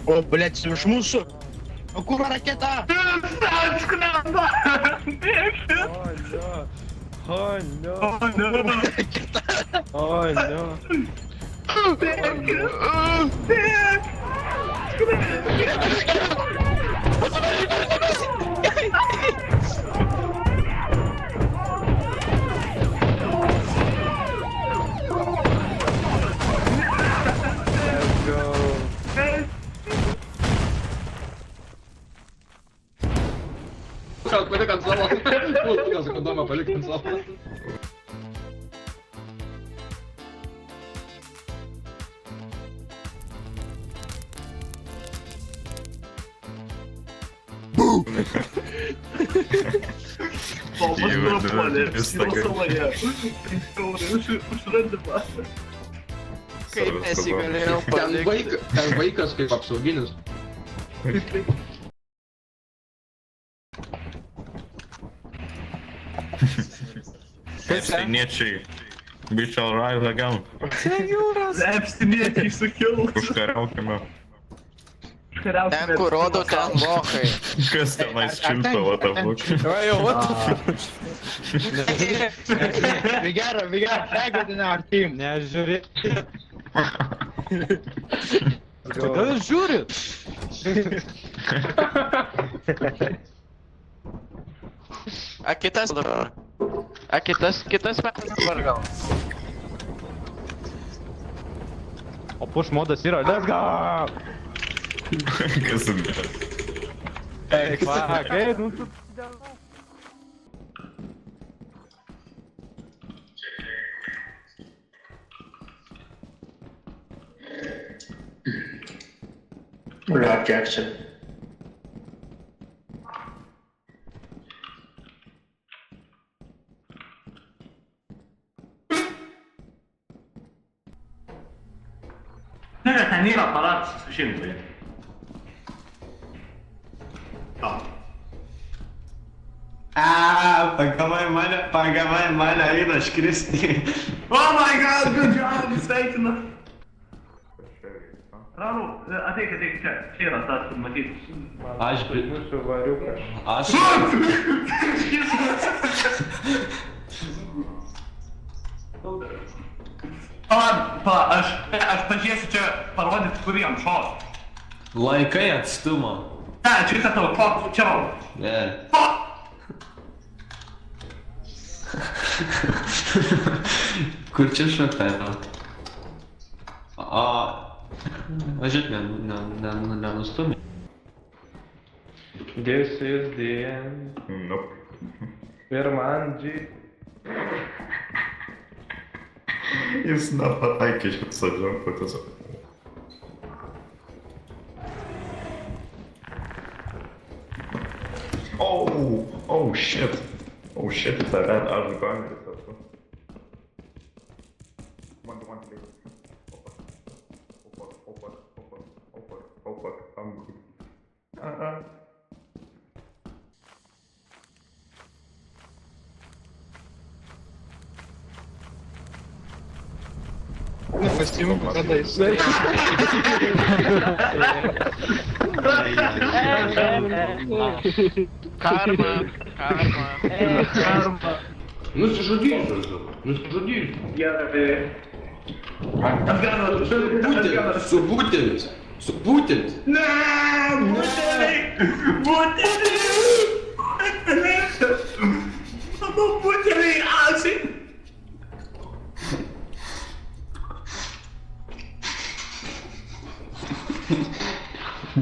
О, блядь, це ж мусор. O kurwa rakieta! Oh no! Oh no! Rakieta! Oh no! Let's go! Pode cancelar. Puta, quando dá uma pode cancelar. Palmas Napolé, Saloje. Užrandi pasą. Kaip nesigalėjau Ten palikti. vaikas kaip apsauginis. Palestiniečiai. We shall rise again. Epstiniečiai sukilo. Užkariaukime. Ten, kur rodo, ten lochai. Kas tenais čiulpavo tą blokį? Yo, what the fuck? We gotta tag in our team. Nežiūrėk. Gal jūs žiūrit? A kitas dabar. A kitas metas dabar gal. O push modas yra, let's go! Kas sugdė? Hey, fuck, hey, nu tu... Rob Jackson. Ne, ten yra aparatas su šimtai. Pagamai mane eina škristi. Oh my god, good job, sveikinu. Ranu, ateik, čia yra tas, kur matyti. Aš Mūsų variukas. Aš... Aš pažiūrėsiu čia parodyti, kur jam šos. Laikai atstumą. Ne, čia yra tavo fok, čia. Ne. Fok! Kur čia šafero? Aš žiūrėk, nenustumė. This is the end. Nope. Pirmandžiai. Jis nepataikė šitą džampą tiesiog. Oh shit. Oh shit, tave aš galiu tiesiog. One, please. Opa, I'm good. Не постійно попадаєш. Карма. Ну sužudys, žodžiu. Nu sužudys. Subūtelis. Subūtelis. Ne, būteliai. Abu būteliai, ačiū.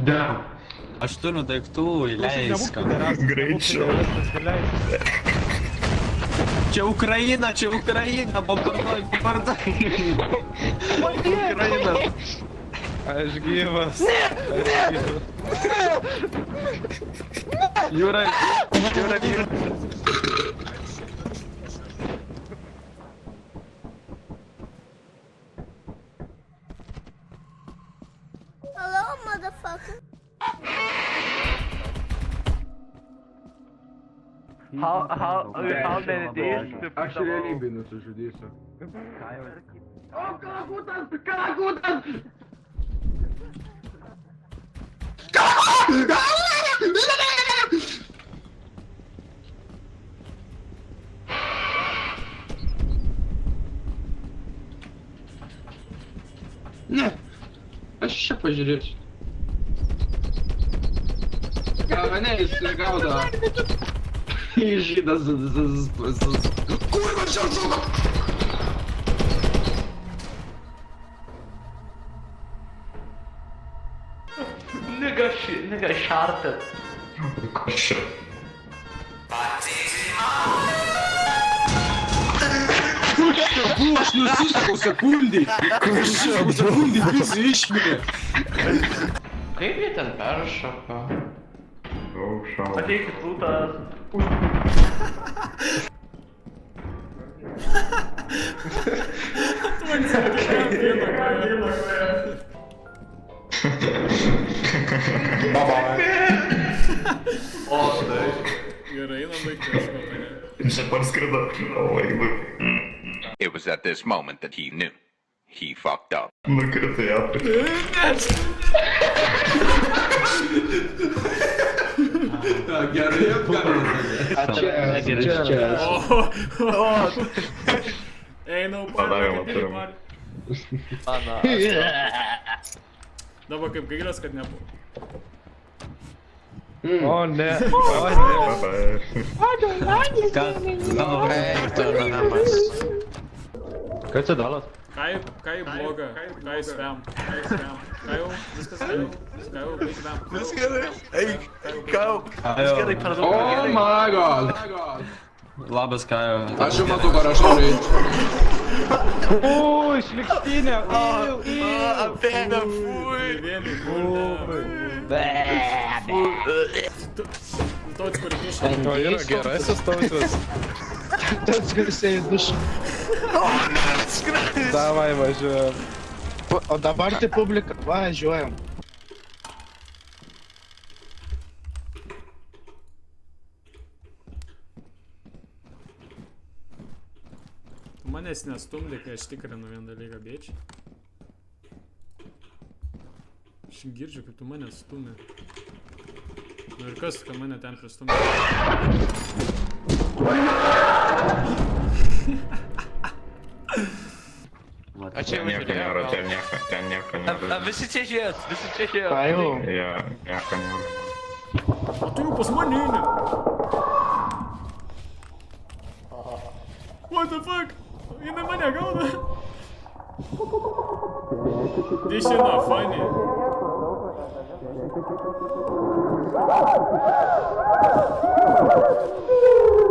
Damn. Aš turiu daiktų, įleisk. Greičiau. Čia Ukraina, bombarduoj. Ukraina. Aš gyvas. Jūra. Hello, motherfucker. How many days to Aš realybėj nusižudysiu. O, kalakutas! Ne, aš čia pažiūrėsiu. Ne, jis gaudo. Žydas. Kurva, čia žudo! Nigga sharted. Kas čia? Aš nusisuku sekundį. Sekundį visi išmirė. Kaip jie ten peršoka? Šau. Ateikit rūtas. Gerai, einam baigti kažko. Čia parskrido. O, vaikai. It was at this moment that he knew. He fucked up. Nukrito į aplinką. Gerai, apgarai. Einau Padarėm, padarėm. aptarėm. Dabar kaip gailės, kad nebuvo. O ne. Eik tu namas. Ką čia dalas? Ką jau bloga, ką jūs vem. Ką jau, viskas gerai. Ką jau, baig vem. Viskas gerai. Eik, kau. Viskas gerai, per daug. Oh my god. Labas, Kajo. Aš jau matau, kur aš noriu eiti. O, šlikštinė. Apėmė, fui. Vėlį, Toks, kur kišė. O, yra gerasis tautvis. Tas garsai duš. Davai, važiuojam. O dabar tai publika, važiuojam. Tu manęs nestumdė, kai aš tikrinu vieną dalyką, bėčiai. Aš girdžiu, kaip tu mane stumė. Nu ir kas, kad mane ten pristumė? A čia Nieko nėra, ten nieko nėra. Visi čia žies, visi čia žies. Ką jau? Ja, nieko nėra. O tu jau pas mane eini. What the fuck? Jinai mane gauda. This shit not funny.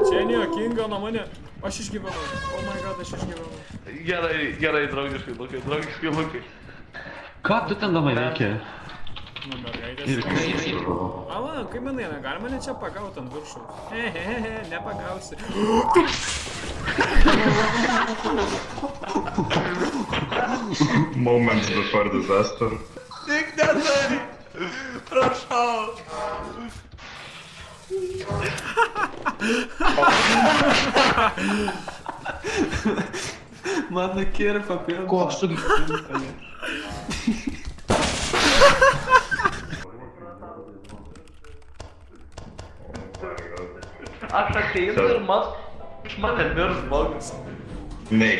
Čia nejuokinga nuo mane. Aš išgyvenau. Oh my god, aš išgyvenau. Gerai, draugiškai, Lukai. Ką tu ten damai veikė? Nu, mergaitės. Ir kaip? Ala, kaip manai, negali mane čia pagauti ant viršaus? Hehehe, nepagausi. Moments before disaster. Tik nedari. Prašau. Mano kirpa pilna. Koks tu... Aš ateinu ir mane mirs žmogus. Neik,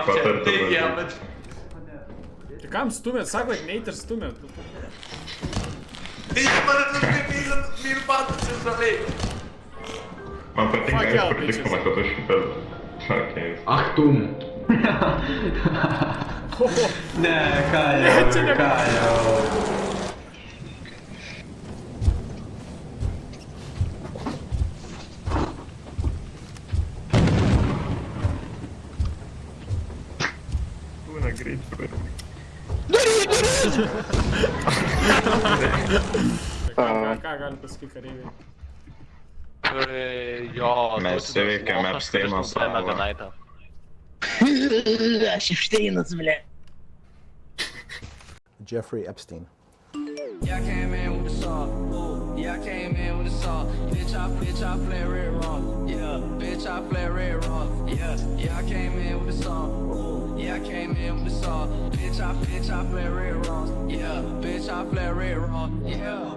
patartų. Tai kam stumėt? Sako, kad neit ir stumėt. Jis mane kažkaip myli patas ir žaliai. Man patinka, Fuck yeah, kur tikima, kad aš per... Okay. Achtung. Ne, Kajo. Būna greit, Ką gali pasakyti kareiviai? Jo, Mes įveikėm Epsteino salą. Aš Epsteinas, ble. Jeffrey Epstein. Yeah, I came in with the saw. Yeah, I came in with the saw. Bitch, I play red raw. Yeah, bitch, I play red raw. Yeah, I came in with the saw. Yeah, I came in with the saw. Bitch, I play red raw. Yeah, bitch, I play red raw. Yeah.